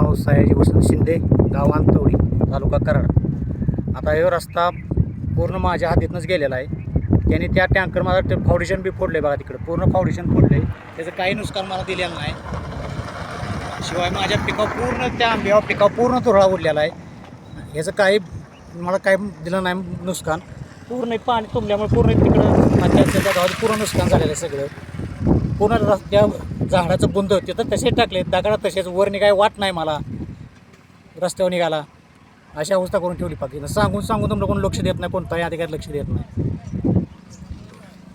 नाव सयाजी वसंत शिंदे, गाव अंतवडी, तालुका कराड. आता हा रस्ता पूर्ण माझ्या हातीतनंच गेलेला आहे. त्यांनी त्या टँकर माझा फाउंडेशन बी फोडले बघा, तिकडं पूर्ण फाउंडेशन फोडले. त्याचं काही नुकसान मला दिलेलं नाही. शिवाय माझ्या पिकावर पूर्ण त्या आंब्यावर पिकावर पूर्ण तुरळा उडलेला आहे. ह्याचं काही मला काही दिलं नाही नुकसान. पूर्ण पाणी तुंबल्यामुळे पूर्ण तिकडं त्या गावात पूर्ण नुकसान झालेलं आहे सगळं. पूर्ण त्या झाडाचं बुंद तिथं तसेच टाकले, दगडात तसेच. वर निघाय वाट नाही मला रस्त्यावर निघाला. अशी अवस्था करून ठेवली पाहिजे. सांगून तुमचं कोण लक्ष देत नाही, कोणताही अधिकारी लक्ष देत नाही.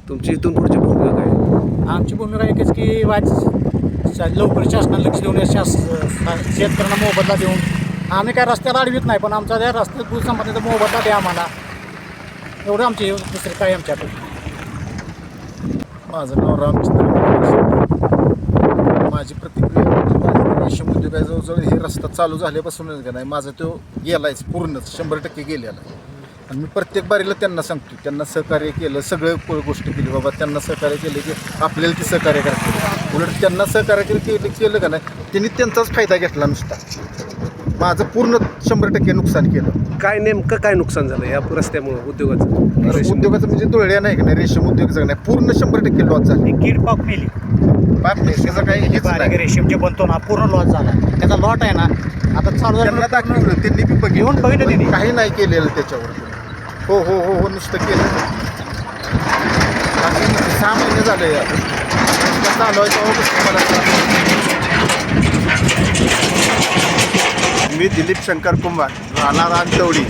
तुमची इथून पुढची भूमिका काय? आमची भूमिका एकच की लवकर शासनाला लक्ष देऊन शेतकऱ्यांना मोबदला देऊन. आम्ही काय रस्त्याला अडवित नाही, पण आमचा त्या रस्त्यात भूसंपादनेचा मोबदला द्या आम्हाला, एवढं आमची दुसरं काय आमच्याकडे. माझं नाव रामचंद्र. माझी प्रतिक्रिया रेशीम उद्योगाचा जवळजवळ हे रस्ता चालू झाल्यापासूनच का नाही माझा तो गेलायच पूर्णच 100% गेलेला आहे. आणि मी प्रत्येक बारीला त्यांना सांगतो, त्यांना सहकार्य केलं, सगळं गोष्टी केली बाबा. त्यांना सहकार्य केलं की आपल्याला ती सहकार्य करते. उलट त्यांना सहकार्य केलं का नाही, त्यांनी त्यांचाच फायदा घेतला नुसता. माझं पूर्ण 100% नुकसान केलं. काय नेमकं काय नुकसान झालं या रस्त्यामुळं उद्योगाचं? उद्योगाचं म्हणजे तुळड्या नाही का नाही, रेशीम उद्योगाचं नाही, पूर्ण 100% लॉस झाली. कीड पाक मेली बाप नाही, त्याचं काही हेच नाही. रेशीम जे बनतो ना पूर्ण लॉस झाला. त्याचा लॉट आहे ना आता चालू त्यांना झाला. दाखवलं, त्यांनी बी येऊन बघितलं त्यांनी. काही नाही केलेलं त्याच्यावर. हो हो हो हो नुसतं केलं. बाकी 6 महिने झाले यार चालू आहे. मी दिलीप शंकर कुंभार, राहणार अंतवडी.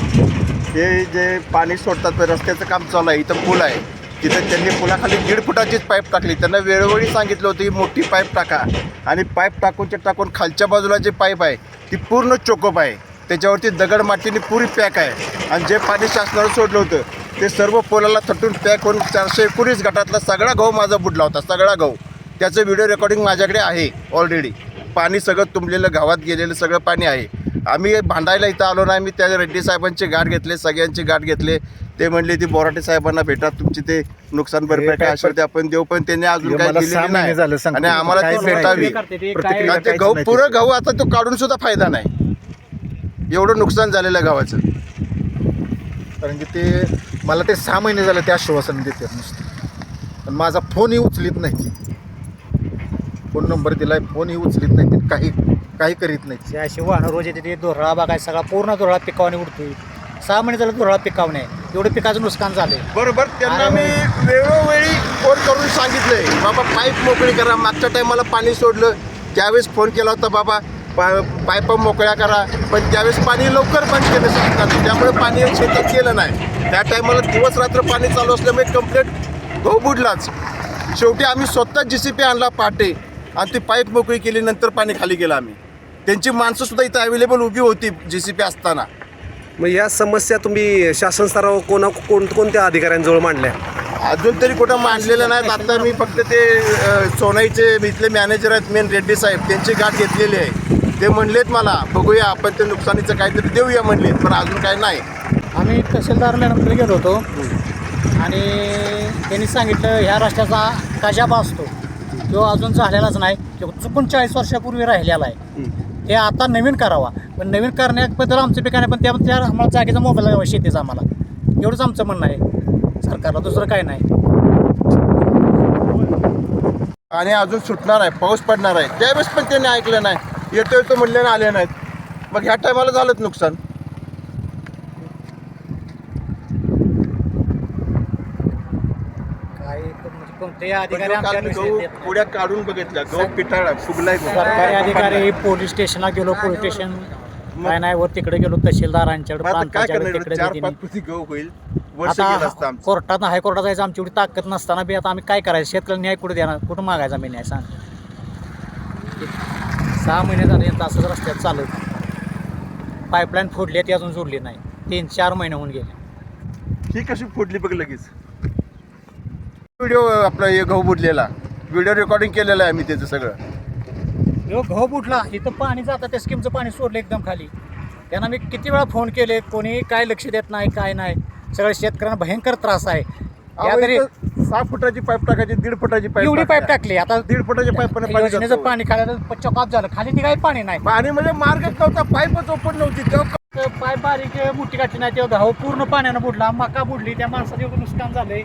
हे जे पाणी सोडतात रस्त्याचं काम चालू आहे, इथं पूल आहे. तिथं त्यांनी पुलाखाली 1.5 फुटाचीच पाईप टाकली. त्यांना वेळोवेळी सांगितलं होतं की मोठी पाईप टाका, आणि पाईप टाकून खालच्या बाजूला जे पाईप आहे ती पूर्ण चोकोप आहे. त्याच्यावरती दगड मातीने पुरी पॅक आहे. आणि जे पाणी शासनानं सोडलं होतं ते सर्व पोलाला थटून पॅक होऊन 419 गटातला सगळा गहू माझा बुडला होता, सगळा गहू. त्याचं व्हिडिओ रेकॉर्डिंग माझ्याकडे आहे ऑलरेडी. पाणी सगळं तुंबलेलं, गावात गेलेलं सगळं पाणी आहे. आम्ही भांडायला इथं आलो नाही. मी त्या रेड्डी साहेबांची गाठ घेतले, सगळ्यांची गाठ घेतले. ते म्हणले ती बोराटे साहेबांना भेटा, तुमची ते नुकसान भरपाई काय असेल ते आपण देऊ. पण त्यांनी अजून काही दिलेली नाही आणि आम्हाला ती भेटावी. ते गहू पुरं गहू आता तो काढून सुद्धा फायदा नाही, एवढं नुकसान झालेलं गावाचं. कारण की ते मला ते 6 महिने झाले ते आश्वासन देतात नुसतं. पण माझा फोनही उचलीत नाही. फोन नंबर दिलाय, फोनही उचलीत नाही. काही करीत नाही. अशी वाहनं रोज येते. ते दोरळा बघाय सगळा पूर्ण दोरळा पिकावणे उडतोय. 6 महिने झालं दोरळा पिकावणे, एवढं पिकाचं नुकसान झाले. बरोबर. त्यांना मी वेळोवेळी फोन करून सांगितलंय, बाबा पाईप मोकळी करा. मागच्या टायमाला पाणी सोडलं त्यावेळेस फोन केला होता, बाबा पाईप मोकळ्या करा. पण त्यावेळेस पाणी लवकर बंद केलं सांगतात, त्यामुळे पाणी शेतात गेलं नाही. त्या टायमाला दिवस रात्र पाणी चालू असल्यामुळे कंप्लीट गहू बुडलाच. शेवटी आम्ही स्वतः JCP आणला पहाटे आणि ती पाईप मोकळी केली. नंतर पाणी खाली गेलं. आम्ही त्यांची माणसंसुद्धा इथं अवेलेबल उभी होती JCP असताना. मग या समस्या तुम्ही शासन स्तरावर कोणत्या अधिकाऱ्यांजवळ मांडल्या? अजून तरी कुठं मांडलेलं नाहीत. आता मी फक्त ते सोनाईचे इथले मॅनेजर आहेत मेन रेड्डी साहेब, त्यांची गाठ घेतलेली आहे. ते म्हणलेत मला बघूया आपण ते नुकसानीचं काहीतरी देऊया म्हणलेत, पण अजून काय नाही. आम्ही तहसीलदार मॅडमकडे गेलो होतो आणि त्यांनी सांगितलं ह्या रस्त्याचा कजाबा असतो तो अजून झालेलाच नाही, चुकून 40 वर्षापूर्वी राहिलेला आहे. ते आता नवीन करावा. पण नवीन करण्याबद्दल आमचं पिक नाही, पण त्या आम्हाला जागेचा मोबाईल द्यावा शेतीचा आम्हाला. एवढंच आमचं म्हणणं आहे सरकारला, दुसरं काय नाही. आणि अजून सुटणार आहे, पाऊस पडणार आहे. त्यावेळेस पण त्यांनी ऐकलं नाही. येतो म्हणल्याने आले नाहीत. मग ह्या टायमाला झालंच नुकसान. कोणतेही अधिकारी आमच्या पुढ्या काढून बघितल्या, गहू पिटाळा फुगलाय. सरकारी अधिकारी पोलीस स्टेशनला गेलो, पोलीस स्टेशन काय नाही, वर तिकडे गेलो तहसीलदारांच्याकडे, काय करणार? तिकडे 4-5 पुती गहू होईल, वर्ष गेलं असतं आमचं. कोर्टात हायकोर्टात जायचं आमची एवढी ताकद नसताना बी आता आम्ही काय करायचं? शेतकऱ्याला न्याय कुठे देणार, कुठं मागायचा मी न्याय? सांग. 6 महिने झाले असंच रस्त्यात चालू. पाईपलाईन फोडली ती अजून जोडली नाही. 3-4 महिने होऊन गेले. ही कशी फोडली बघ लगेच. व्हिडिओ आपला हे गहू बुडलेला व्हिडिओ रेकॉर्डिंग केलेलं आहे मी त्याचं सगळं. गहू बुडला, इथं पाणी जातं, त्या स्कीमचं पाणी सोडलं एकदम खाली. त्यांना मी किती वेळा फोन केले, कोणी काय लक्ष देत नाही, काय नाही. सगळ्या शेतकऱ्यांना भयंकर त्रास आहे. या तरी 6 फुटाची पाईप टाकायची, 1.5 फुटाची पाईप एवढी पाईप टाकली आता 1.5 फुटाच्या पाईपने पाणी योजनेचं जातं. पाणी खाल्याला चकाप झालं, खाली निघाय पाणी नाही. पाणी म्हणजे मार्गच नव्हता, पाईपच ओपन नव्हती तेव्हा. पाय बारीक मोठी काठी नाही तेव्हा घाव पूर्ण पाण्यानं बुडला, मका बुडली, त्या माणसाचं एवढं नुकसान झालंय.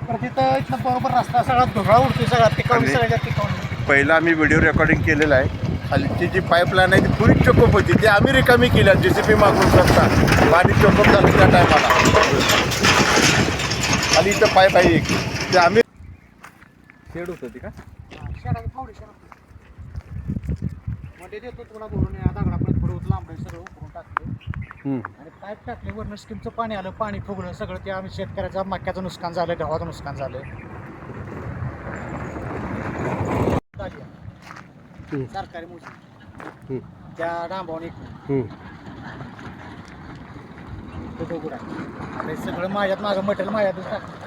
तर तिथं इथनं बरोबर रस्ता सगळा धुळा उडतोय, सगळा पिकावणी सगळ्या पिकावणी. पहिला आम्ही व्हिडिओ रेकॉर्डिंग केलेलं आहे. खालची जी पाईपलाईन आहे ती पुरी चोकअप होती, ती आम्ही रिकामी केल्या JCB मागून करता. पाणी चोकअप झालं त्या टायमाला. खाली इथं पाईप आहे एक, ते आम्ही शेड होतं ते का? शेडाचं फाउंडेशन मध्ये देतो तुला बोलून या दगडापर्यंत थोडं लांब सगळं उकरून टाकलं आणि पाईप टाकले, वरनं स्कीमचं पाणी आलं, पाणी फुगलं सगळं. ते आम्ही शेतकऱ्याचं मक्याचं नुकसान झालं, गव्हाचं नुकसान झालं. सरकारी मोठी त्या डांबावून सगळं माझ्यात माझं मटेरियल माझ्यातच टाकलं.